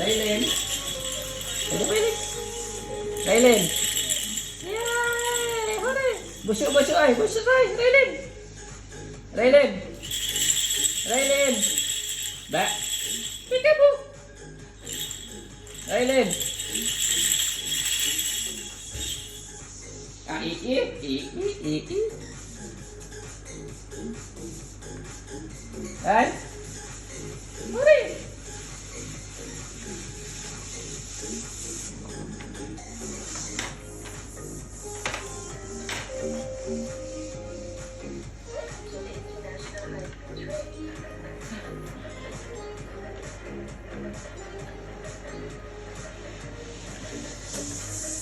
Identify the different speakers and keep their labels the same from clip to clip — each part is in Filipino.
Speaker 1: Raylin. Ano ba yun? Raylin. Yay! Hore! Busyo, busyo ay! Busyo ay! Raylin! Raylin! Raylin! Ba? Pika po! Raylin! Ah, iki. Ay! Hore!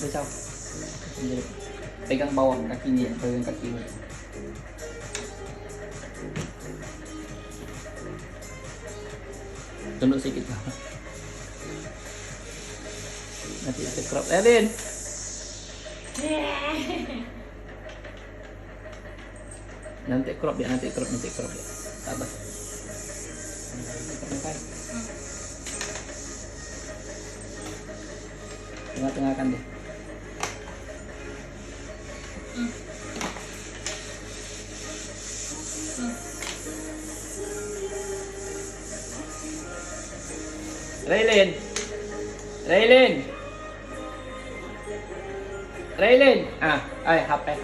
Speaker 1: Bitaw. Pegang bawah kakinya, pegang kakinya. Tunduk sedikit. Nanti crop. Elin. Nanti crop ya. Sabar. Tengah-tengahkan deh. Raylin. Raylin. Raylin. Ah, ay, hapay.